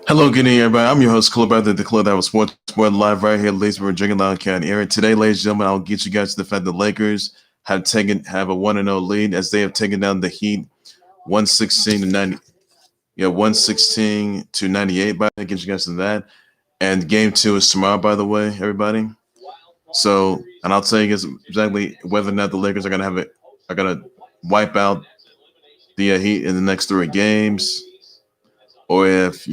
Hello, good evening, everybody. I'm your host, Club Brother, the Club that was sports board live right here, ladies. We're drinking loud county area. Today, ladies and gentlemen, I'll get you guys to the fact the Lakers have a 1-0 lead as they have taken down the Heat 116 to 90. Yeah, 116 to 98. By the way, get you guys to that. And game two is tomorrow, by the way, everybody. So, and I'll tell you guys exactly whether or not the Lakers are gonna wipe out the Heat in the next three games, or if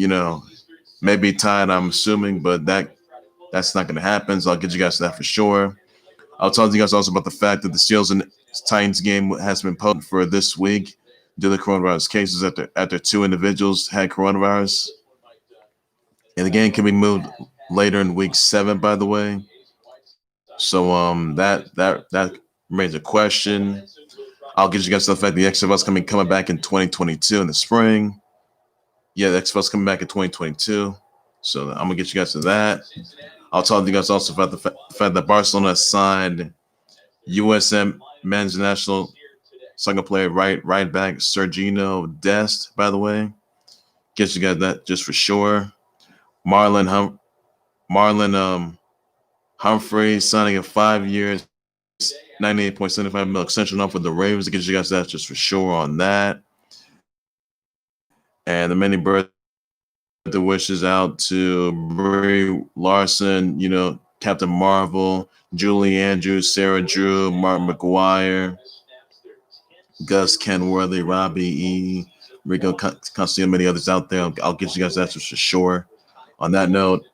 maybe tied. I'm assuming, but that's not going to happen. So I'll get you guys to that for sure. I'll talk to you guys also about the fact that the Steelers and Titans game has been postponed for this week due to coronavirus cases after two individuals had coronavirus, and the game can be moved later in week 7. By the way, so that remains a question. I'll get you guys to the fact the XFL is coming back in 2022 in the spring. Yeah, the XFL is coming back in 2022. So I'm gonna get you guys to that. I'll talk to you guys also about the fact that Barcelona signed USM men's national soccer player right back Sergino Dest. By the way, get you guys that just for sure. Marlon Humphrey signing a 5 years, 98.75 mil extension off with the Ravens. Get you guys that just for sure on that. And the many birthday wishes out to Brie Larson, Captain Marvel, Julie Andrews, Sarah Drew, Mark McGuire, Gus Kenworthy, Robbie E, Rico Castillo, many others out there. I'll get you guys that for sure. On that note,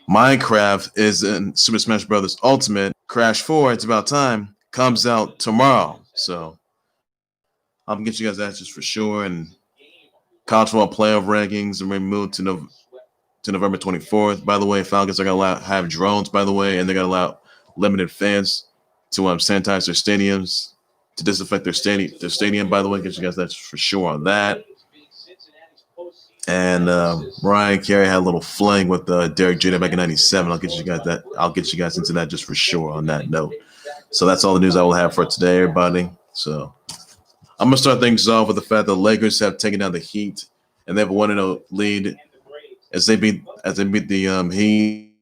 Minecraft is in Super Smash Bros. Ultimate. Crash 4, it's about time, comes out tomorrow. So I'll get you guys that just for sure. And college football playoff rankings are moved to November 24th. By the way, Falcons are going to have drones, by the way, and they're going to allow limited fans to sanitize their stadiums, to disinfect their stadium, by the way. Get you guys that for sure on that. And Mariah Carey had a little fling with Derek Jeter back in '97. I'll get you guys that. I'll get you guys into that just for sure on that note. So that's all the news I will have for today, everybody. So I'm gonna start things off with the fact that the Lakers have taken down the Heat and they have a 1-0 lead as they beat the Heat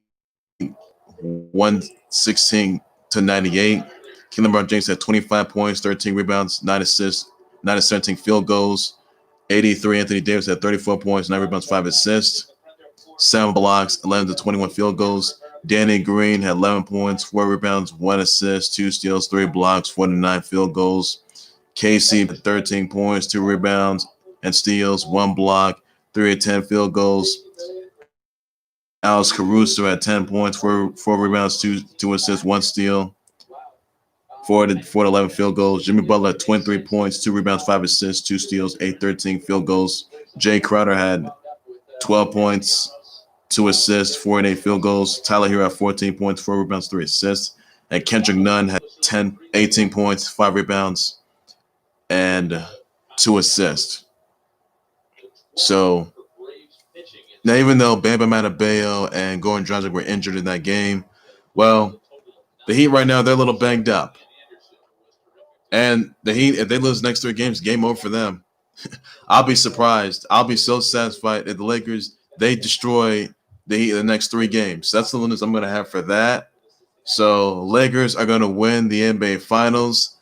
116 to 98. LeBron James had 25 points, 13 rebounds, 9 assists, 9 of 17 field goals. 83. Anthony Davis had 34 points, 9 rebounds, 5 assists, 7 blocks, 11 to 21 field goals. Danny Green had 11 points, 4 rebounds, 1 assist, 2 steals, 3 blocks, 4 to 9 field goals. Casey had 13 points, 2 rebounds and steals, 1 block, 3 of 10 field goals. Alex Caruso had 10 points, 4 rebounds, 2 assists, 1 steal, 4 to 11 field goals. Jimmy Butler had 23 points, 2 rebounds, 5 assists, 2 steals, 13 field goals. Jay Crowder had 12 points, 2 assists, 4 and 8 field goals. Tyler Herro had 14 points, 4 rebounds, 3 assists. And Kendrick Nunn had 18 points, 5 rebounds, and 2 assists. So now, even though Bam Bam Adebayo and Goran Dragic were injured in that game, well, the Heat right now, they're a little banged up. And the Heat, if they lose the next 3 games, game over for them. I'll be surprised. I'll be so satisfied if the Lakers, they destroy the Heat in the next 3 games. That's the limits I'm going to have for that. So Lakers are going to win the NBA Finals.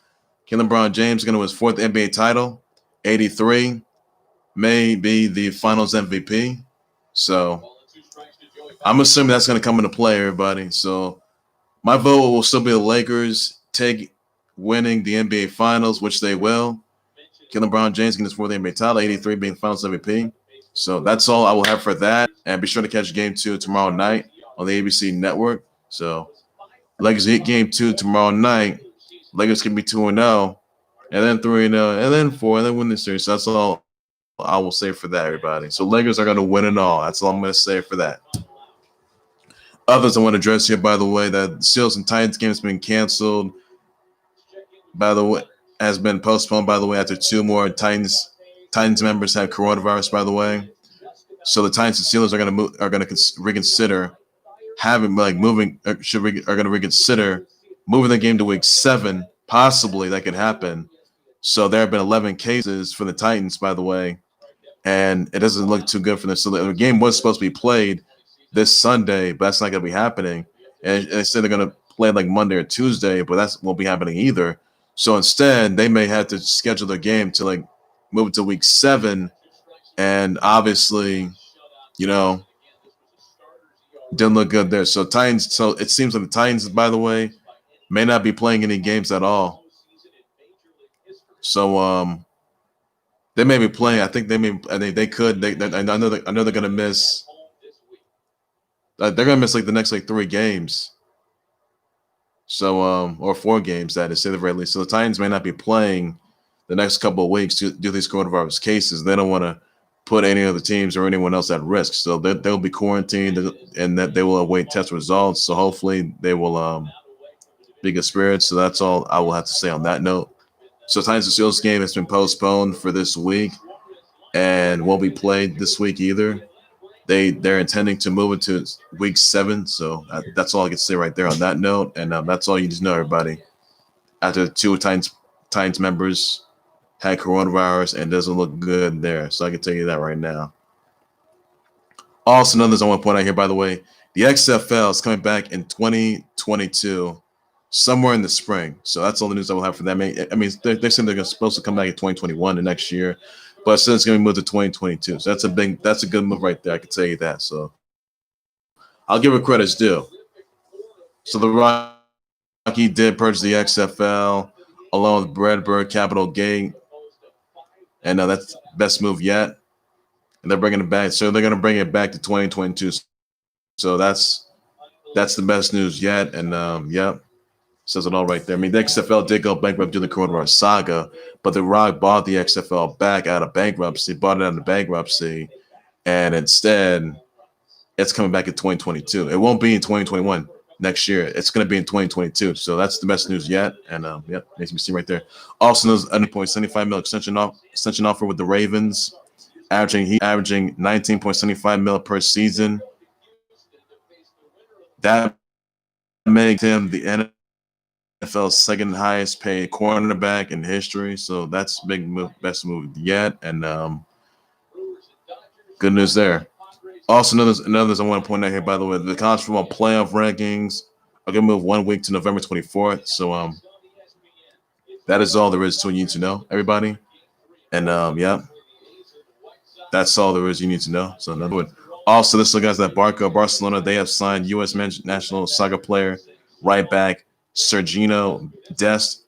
LeBron James is going to win his 4th NBA title. 83 may be the Finals MVP. So I'm assuming that's going to come into play, everybody. So my vote will still be the Lakers winning the NBA Finals, which they will. LeBron James getting his 4th NBA title, 83 being Finals MVP. So that's all I will have for that. And be sure to catch Game 2 tomorrow night on the ABC Network. So Lakers hit Game 2 tomorrow night. Lakers can be 2-0, and then 3-0, and then 4, and then win the series. So that's all I will say for that, everybody. So Lakers are going to win it all. That's all I'm going to say for that. Others I want to address here, by the way, that Steelers and Titans game has been canceled. By the way, has been postponed. By the way, after 2 more Titans members have coronavirus. By the way, so the Titans and Steelers are going to reconsider having moving. Are going to reconsider moving the game to week 7. Possibly that could happen. So there have been 11 cases for the Titans, by the way, and it doesn't look too good for them. So the game was supposed to be played this Sunday, but that's not going to be happening. And they said they're going to play like Monday or Tuesday, but that won't be happening either. So instead, they may have to schedule their game to like move it to week 7, and obviously, you know, didn't look good there. So Titans. So it seems like the Titans, by the way, may not be playing any games at all. So they may be playing. I think they may. I think they could. I know. I know they're gonna miss. They're gonna miss like the next like 3 games. So or 4 games that is, say the very least. So the Titans may not be playing the next couple of weeks due to these coronavirus cases. They don't want to put any of the teams or anyone else at risk. So they'll be quarantined, and that they will await test results. So hopefully they will be good spirits. So that's all I will have to say on that note. So Titans and Steelers game has been postponed for this week and won't be played this week either. They're intending to move it to week 7. So that's all I can say right there on that note. And that's all you need to know, everybody. After 2 Titans members had coronavirus and doesn't look good there. So I can tell you that right now. Also, another I want to point out here, by the way, the XFL is coming back in 2022, somewhere in the spring. So that's all the news I will have for them. I mean, they're saying they're supposed to come back in 2021 the next year, but since it's going to be moved to 2022. So that's a good move right there. I can tell you that. So I'll give it credit's due. So the Rocky did purchase the XFL along with Redbird Capital Gain, and that's the best move yet. And they're bringing it back. So they're going to bring it back to 2022. So that's the best news yet. And yep, says it all right there. I mean, the XFL did go bankrupt during the coronavirus saga, but The Rock bought the XFL back out of bankruptcy, and instead it's coming back in 2022. It won't be in 2021 next year. It's going to be in 2022. So that's the best news yet. And yep, as you see right there. Also, there's a $1.75 million extension offer with the Ravens, averaging 19.75 mil per season. That makes him the NFL's second highest paid cornerback in history. So that's big move, best move yet. And good news there. Also, another I want to point out here, by the way, the college football playoff rankings are going to move 1 week to November 24th. So that is all there is to you need to know, everybody. And yeah, that's all there is you need to know. So another one. Also, this guys that Barcelona, they have signed U.S. men's national soccer player right back Sergino Dest,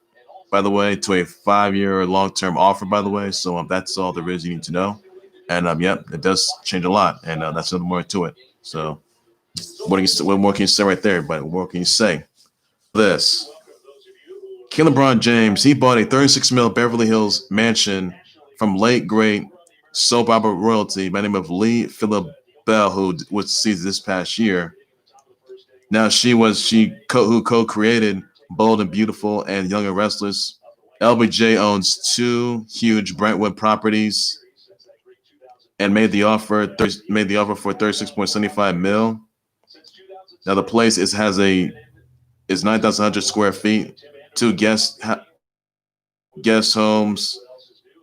by the way, to a 5-year long-term offer, by the way. So that's all there is you need to know. And yep, it does change a lot, and that's another more to it. So what more can you say right there? But what more can you say? This LeBron James, he bought a 36 mil Beverly Hills mansion from late great soap opera royalty by the name of Lee Phillip Bell, who was deceased this past year. Now who co-created Bold and Beautiful and Young and Restless. LBJ owns 2 huge Brentwood properties and made the offer for 36.75 mil. Now the place is 9,100 square feet, 2 guest homes,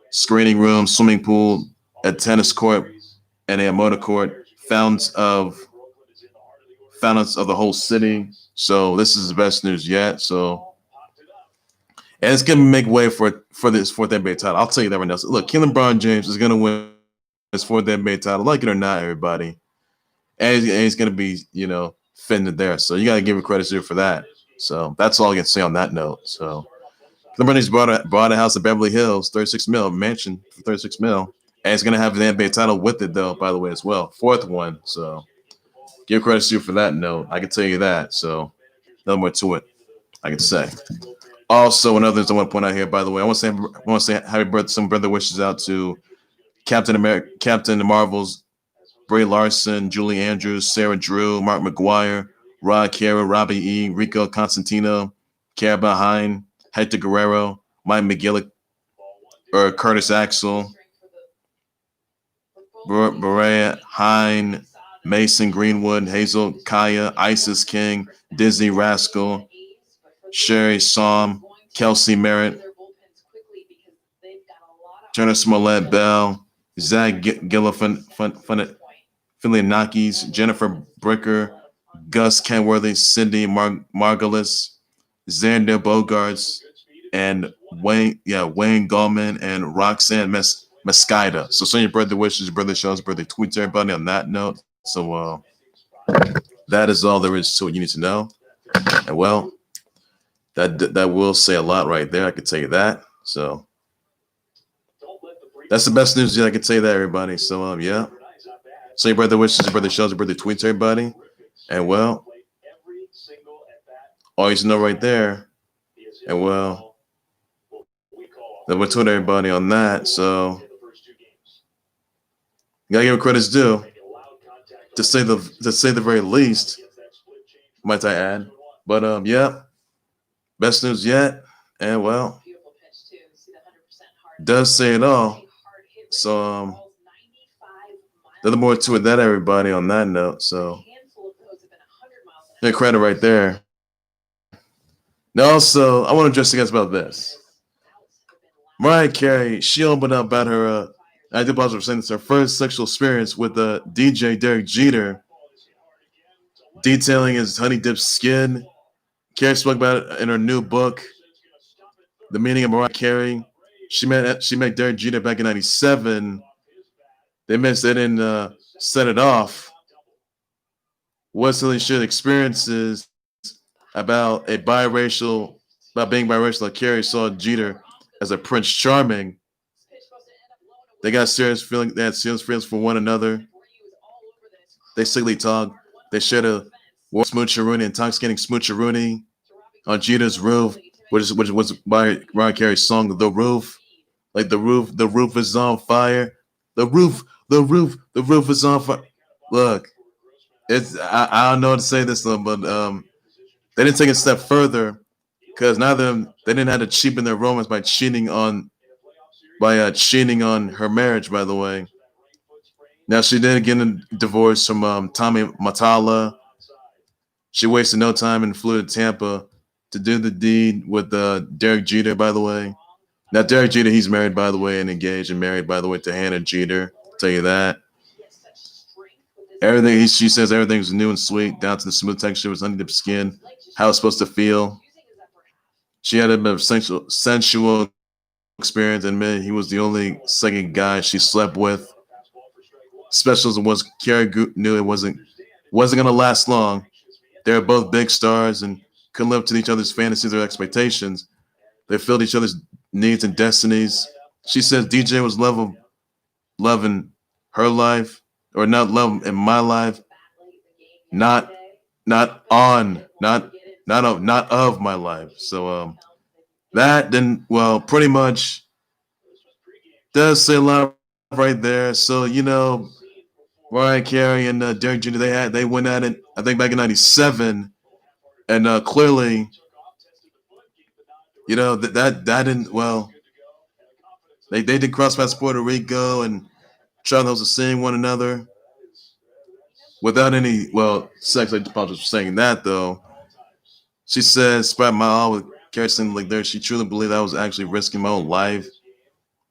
screening room, swimming pool, a tennis court, and a motor court. Fountains of the whole city. So this is the best news yet. So, and it's gonna make way for this 4th NBA title. I'll tell you that right now. So look, LeBron James is gonna win his 4th NBA title, like it or not, everybody. And he's gonna be, fitting it there. So you gotta give him credit for that. So that's all I can say on that note. So LeBron James bought a house in Beverly Hills, 36 mil mansion for 36 mil, and it's gonna have the NBA title with it, though. By the way, as well, 4th one. So give credit for that note. I can tell you that. So nothing more to it, I can say. Also, another thing I want to point out here, by the way, I want to say happy birthday, some birthday wishes out to Captain Marvel's Brie Larson, Julie Andrews, Sarah Drew, Mark McGuire, Rod Carey, Robbie E, Rico Constantino, Caraba Hine, Hector Guerrero, Mike McGillick, Curtis Axel, Mariah Hine, Mason Greenwood, Hazel Kaya, Isis King, Disney Rascal, Sherry Psalm, Kelsey Merritt, Turner Smollett Bell, Zach Galifianakis, Jennifer Bricker, Gus Kenworthy, Cindy Margulis, Xander Bogarts, and Wayne Gallman and Roxanne Mesquita. So send your birthday wishes, birthday shows, birthday tweets, everybody on that note. So that is all there is to it you need to know. And well, that will say a lot right there. I can tell you that. So that's the best news I can tell you that, everybody. So yeah. So your birthday wishes, your birthday shows, your birthday tweets, everybody. And well, all you need to know right there. And well, then we'll tweet everybody on that. So you gotta give credit's due. To say the very least, might I add. But yeah, best news yet. And well, does say it all. So there's more to it than everybody on that note. So good credit right there. Now also, I want to address you guys about this. Mariah Carey, she opened up about her I did apologize for saying this, her first sexual experience with DJ Derek Jeter, detailing his honey dipped skin. Carey spoke about it in her new book, The Meaning of Mariah Carey. She met Derek Jeter back in '97. They didn't set it off. Wesley shared experiences about being biracial. Like Carey saw Jeter as a Prince Charming. They had serious feelings for one another. They sickly talked. They shared a smoocheroonie, intoxicating smoocheroonie on Jeter's roof, which was by Mariah Carey's song "The Roof." Like the roof is on fire. The roof is on fire. Look, I don't know how to say this though, but they didn't take it a step further because neither of them they didn't have to cheapen their romance by cheating on her marriage. By the way, now she did get a divorce from Tommy Matala. She wasted no time and flew to Tampa to do the deed with Derek Jeter. By the way, now Derek Jeter, he's married by the way and engaged and married by the way to Hannah Jeter. I'll tell you that. She says everything's new and sweet, down to the smooth texture of his honey dipped skin, how it's supposed to feel. She had a bit of sensual experience and admitted he was the only second guy she slept with. Special as it was, Carey knew it wasn't gonna last long. They were both big stars and couldn't live up to each other's fantasies or expectations. They filled each other's needs and destinies. She says DJ was loving her life, or not love in my life, not of my life. So that then pretty much does say a lot right there. So Mariah Carey and Derek Jeter, they went at it I think back in '97, and clearly that didn't they did cross past Puerto Rico and try those to seeing one another without any sex. I apologize for saying that though. She says, "Spread my all with Carey saying like there." She truly believed I was actually risking my own life.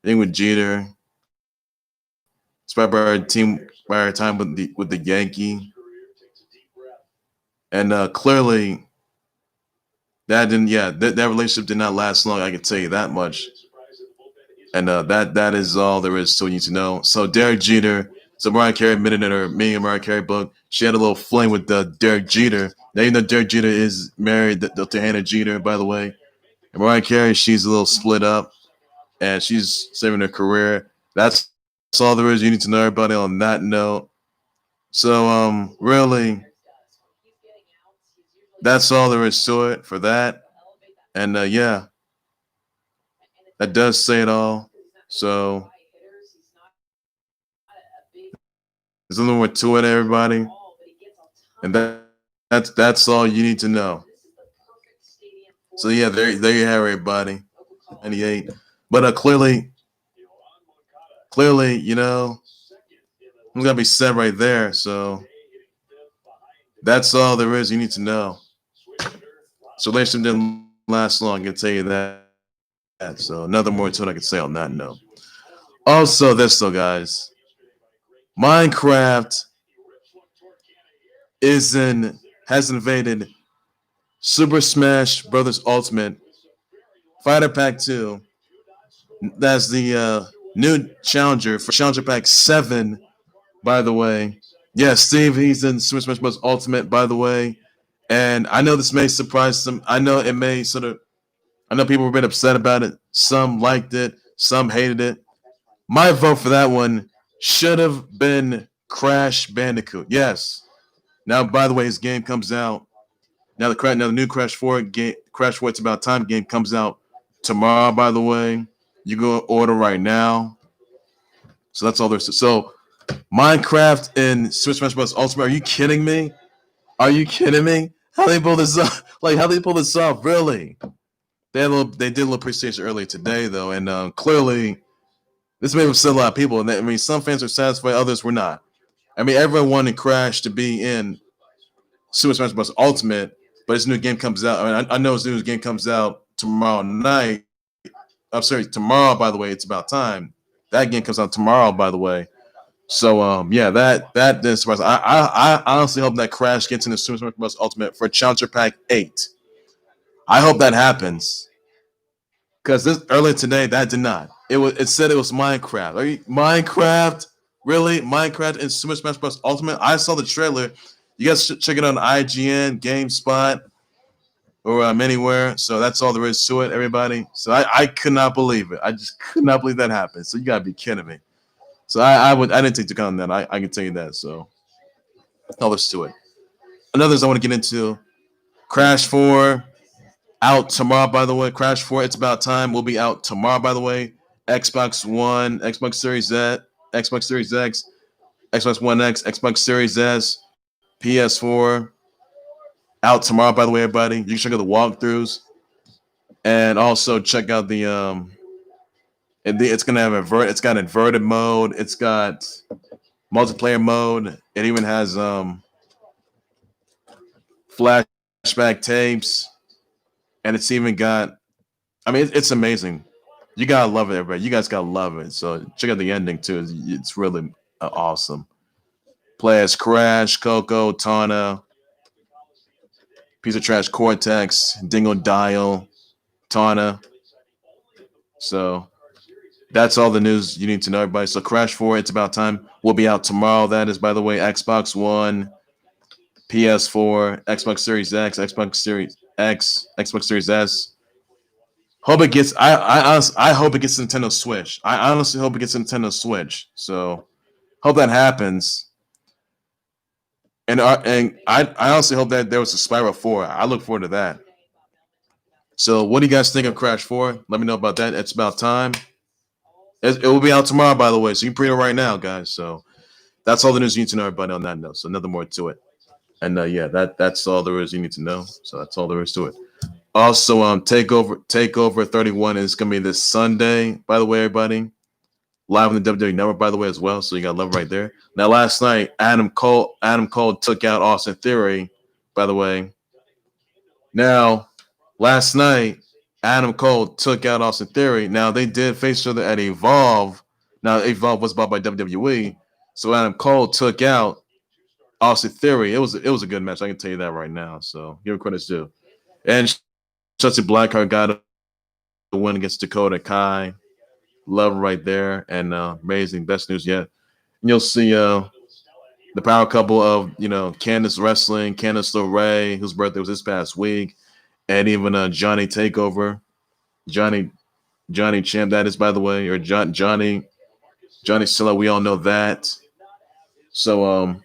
Being with Jeter, spread by her team, by her time with the Yankee, and clearly that didn't. Yeah, that relationship did not last long. I can tell you that much. And that is all there is to you need to know. So Derek Jeter. So Mariah Carey admitted in her Me and Mariah Carey book, she had a little fling with Derek Jeter. Now you know Derek Jeter is married to Hannah Jeter, by the way. And Mariah Carey, she's a little split up, and she's saving her career. That's all there is. You need to know, everybody, on that note. So really, that's all there is to it for that. And yeah, that does say it all. So there's a little more to it, everybody, and that's all you need to know. So yeah, there you have it, everybody. 98, but clearly, I'm gonna be said right there. So that's all there is you need to know. So relationship didn't last long. I can tell you that. So another more to it I can say on that note. Also, this though, guys, Minecraft has invaded Super Smash Brothers Ultimate Fighter Pack 2. That's the new challenger for Challenger Pack 7, by the way. Yeah, Steve, he's in Super Smash Bros. Ultimate, by the way. And I know this may surprise some. I know it may sort of. I know people were a bit upset about it. Some liked it. Some hated it. My vote for that one should have been Crash Bandicoot. Yes. Now, by the way, his game comes out. Now the new Crash 4 game, Crash 4 It's About Time game comes out tomorrow, by the way. You go order right now. So that's all there's to. So Minecraft and Super Smash Bros. Ultimate. Are you kidding me? Are you kidding me? How they pull this off? Like how they pull this off? Really? They did a little pre-stage earlier today though, and clearly this may have upset a lot of people. And I mean, some fans are satisfied, others were not. I mean, everyone wanted Crash to be in Super Smash Bros. Ultimate, but this new game comes out. I mean, I know this new game comes out tomorrow night. I'm sorry, tomorrow. By the way, It's About Time. That game comes out tomorrow. By the way, so yeah, that is surprising. I honestly hope that Crash gets into Super Smash Bros. Ultimate for Challenger Pack 8. I hope that happens because this earlier today that did not. It said it was Minecraft. Are you Minecraft? Really? Minecraft and Super Smash Bros. Ultimate? I saw the trailer. You guys should check it out on IGN, GameSpot, or anywhere. So that's all there is to it, everybody. So I could not believe it. I just could not believe that happened. So you gotta be kidding me. So I didn't take the count on that. I can tell you that. So all there's to it. Another I want to get into Crash 4 out tomorrow, by the way. Crash 4, It's About Time will be out tomorrow, by the way. Xbox One, Xbox Series Z, Xbox Series X, Xbox One X, Xbox Series S, PS4 out tomorrow, by the way, everybody. You can check out the walkthroughs and also check out it's gonna have it's got inverted mode, it's got multiplayer mode, it even has flashback tapes, and it's even got I mean it's amazing. You gotta love it, everybody. You guys gotta love it. So check out the ending too. It's really awesome. Play as Crash, Coco, Tana, Piece of Trash, Cortex, Dingo Dial, Tana. So that's all the news you need to know, everybody. So Crash 4, It's About Time will be out tomorrow. That is, by the way, Xbox One, PS4, Xbox Series X, Xbox Series X, Xbox Series S. Hope it gets. I hope it gets Nintendo Switch. I honestly hope it gets Nintendo Switch. So hope that happens. And I honestly hope that there was a Spiral 4. I look forward to that. So what do you guys think of Crash 4? Let me know about that. It's About Time. It will be out tomorrow, by the way. So you can pre-order right now, guys. So that's all the news you need to know, everybody, on that note. So nothing more to it. And yeah, that's all there is you need to know. So that's all there is to it. Also, Takeover 31 is gonna be this Sunday, by the way, everybody. Live on the WWE Network, by the way, as well. So you got love right there. Now, last night, Adam Cole took out Austin Theory, by the way. Now, last night, Adam Cole took out Austin Theory. Now, they did face each other at Evolve. Now, Evolve was bought by WWE. So Adam Cole took out Austin Theory. It was a good match. I can tell you that right now. So give credit due. And Shotzi Blackheart got a win against Dakota Kai. Love right there. And amazing. Best news yet. And you'll see the power couple of, Candice Wrestling, Candice LeRae, whose birthday was this past week. And even Johnny Takeover. Johnny Champ, that is, by the way. Or Johnny Silla. We all know that. So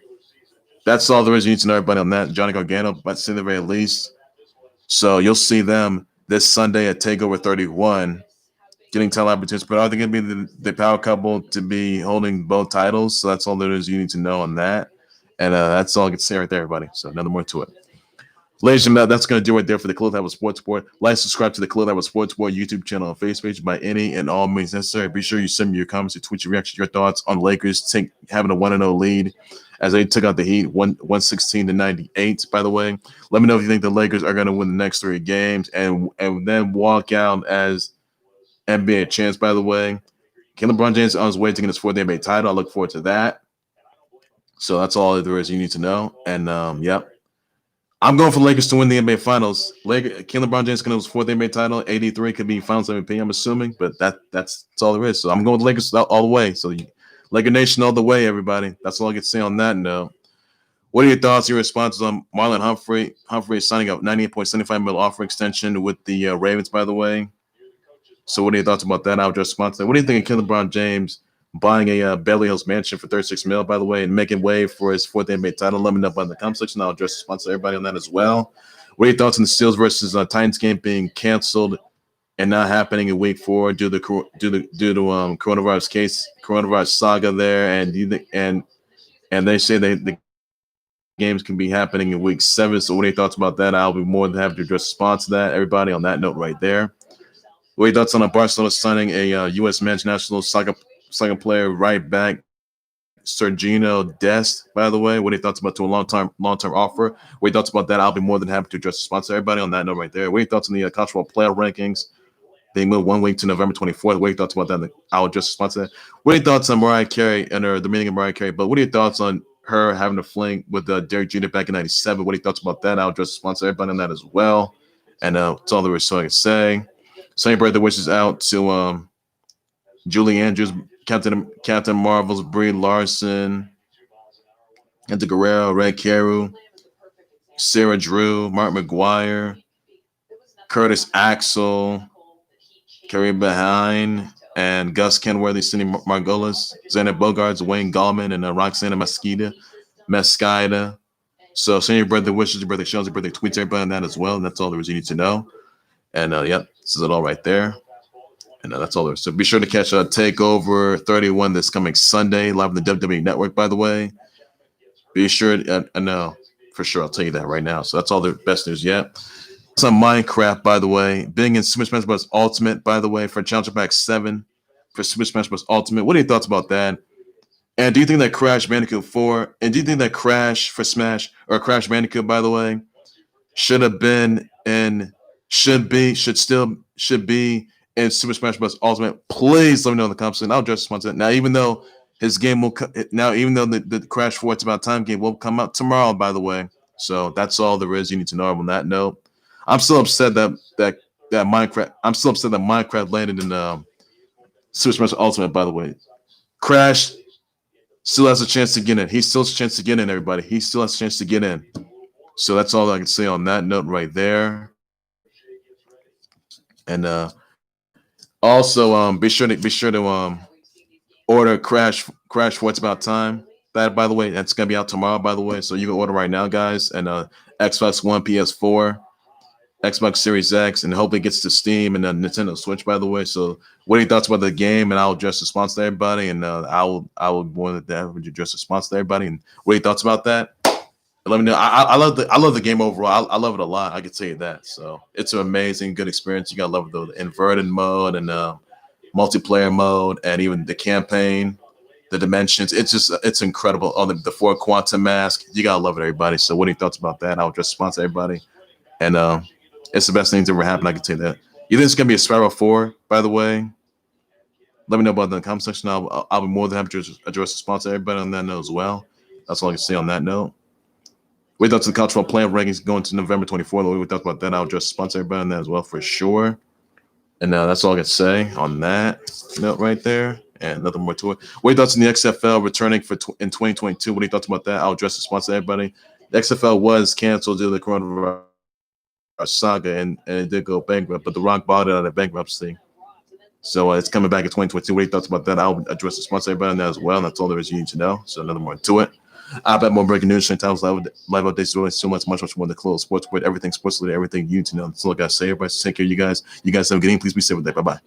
that's all there is you need to know, everybody, on that. Johnny Gargano, by the very least. So you'll see them this Sunday at TakeOver 31, getting title opportunities. But are they going to be the power couple to be holding both titles? So that's all there is you need to know on that. And that's all I can say right there, everybody. So nothing more to it. Ladies and gentlemen, that's going to do it there for the Club That Was Sports Board. Like, subscribe to the Club That Was Sports Board YouTube channel and Facebook page by any and all means necessary. Be sure you send me your comments, your tweets, your reactions, your thoughts on Lakers having a 1-0 lead as they took out the Heat 116-98, by the way. Let me know if you think the Lakers are going to win the next 3 games and then walk out as NBA champs, by the way. Can LeBron James on his way to get his fourth NBA title? I look forward to that. So that's all there is you need to know. And yep. I'm going for Lakers to win the NBA Finals. Can LeBron James get his fourth NBA title? 83 could be Finals MVP, I'm assuming, but that's all there is. So I'm going with Lakers all the way. So Laker Nation all the way, everybody. That's all I can say on that note. What are your thoughts, your responses on Marlon Humphrey? Humphrey is signing up $98.75 million offer extension with the Ravens, by the way. So what are your thoughts about that? I'll just respond to that. What do you think of LeBron James buying a Beverly Hills mansion for $36 million, by the way, and making way for his fourth NBA title? Let me know in the comment section. I'll address response to everybody on that as well. What are your thoughts on the Steelers versus Titans game being canceled and not happening in Week 4 due to coronavirus saga there, and they say the games can be happening in Week 7. So what are your thoughts about that? I'll be more than happy to address response to that. Everybody on that note right there. What are your thoughts on Barcelona signing a U.S. men's national soccer player right back, Sergino Dest, by the way? What are your thoughts about to a long-term offer? What are your thoughts about that? I'll be more than happy to address response to everybody on that note right there. What are your thoughts on the college football playoff rankings? They moved 1 week to November 24th. What are your thoughts about that? I'll address response to that. What are your thoughts on Mariah Carey and the meeting of Mariah Carey? But what are your thoughts on her having a fling with Derek Jeter back in '97? What are your thoughts about that? I'll address response to everybody on that as well. And that's all there is so I can say. Same birthday wishes out to Julie Andrews, Captain Marvel's, Brie Larson, Enter Guerrero, Red Carew, Sarah Drew, Mark McGuire, Curtis Axel, Carey Behind, and Gus Kenworthy, Cindy Margolis, Xander Bogarts, Wayne Gallman, and Roxana Mesquita. So send your birthday wishes, your birthday shows, your birthday tweets, everybody on that as well. And that's all there is you need to know. And yep, this is it all right there. And that's all there is. So be sure to catch TakeOver 31 this coming Sunday, live on the WWE Network, by the way. Be sure, I know, for sure, I'll tell you that right now. So that's all the best news yet. It's on Minecraft, by the way. Being in Super Smash Bros. Ultimate, by the way, for Challenger Pack 7 for Super Smash Bros. Ultimate. What are your thoughts about that? And do you think that Crash Bandicoot 4, and do you think that Crash for Smash, or Crash Bandicoot, by the way, should be in Super Smash Bros. Ultimate? Please let me know in the comments. And I'll address response to that. Now, even though the Crash 4 It's About Time game will come out tomorrow, by the way. So that's all there is you need to know on that note. I'm still upset that Minecraft landed in Super Smash Ultimate, by the way. Crash still has a chance to get in. He still has a chance to get in, everybody. He still has a chance to get in. So that's all I can say on that note right there. And also be sure to order Crash for It's About Time. That, by the way, that's gonna be out tomorrow, by the way. So you can order right now, guys. And Xbox One, PS4, Xbox Series X, and hopefully it gets to Steam and Nintendo Switch, by the way. So what are your thoughts about the game? And I'll address the response to everybody. And I will want to address the response to everybody. And what are your thoughts about that? Let me know. I love the game overall. I love it a lot. I can tell you that. So it's an amazing, good experience. You gotta love the inverted mode and multiplayer mode, and even the campaign, the dimensions. It's incredible. Oh, the 4 quantum mask. You gotta love it, everybody. So what are your thoughts about that? I'll just sponsor everybody. And it's the best thing that's ever happened. I can tell you that. You think it's gonna be a Spiral 4, by the way? Let me know about that in the comment section. I'll be more than happy to address the sponsor everybody on that note as well. That's all I can say on that note. We thought to the cultural playoff rankings going to November 24th. We talked about that. I'll just sponsor everybody on that as well for sure. And that's all I can say on that note right there. And nothing more to it. What are your thoughts on the XFL returning in 2022? What are your thoughts about that? I'll address the sponsor everybody. The XFL was canceled due to the coronavirus saga, and it did go bankrupt, but The Rock bought it out of bankruptcy. So it's coming back in 2022. What are your thoughts about that? I'll address the sponsor everybody on that as well. And that's all there is you need to know. So nothing more to it. I bet more breaking news, times live updates, really so much more than the close sports, with everything sports related, everything you need to know. That's all I gotta say. Everybody, take care of you guys. You guys have a good evening. Please be safe with that. Bye bye.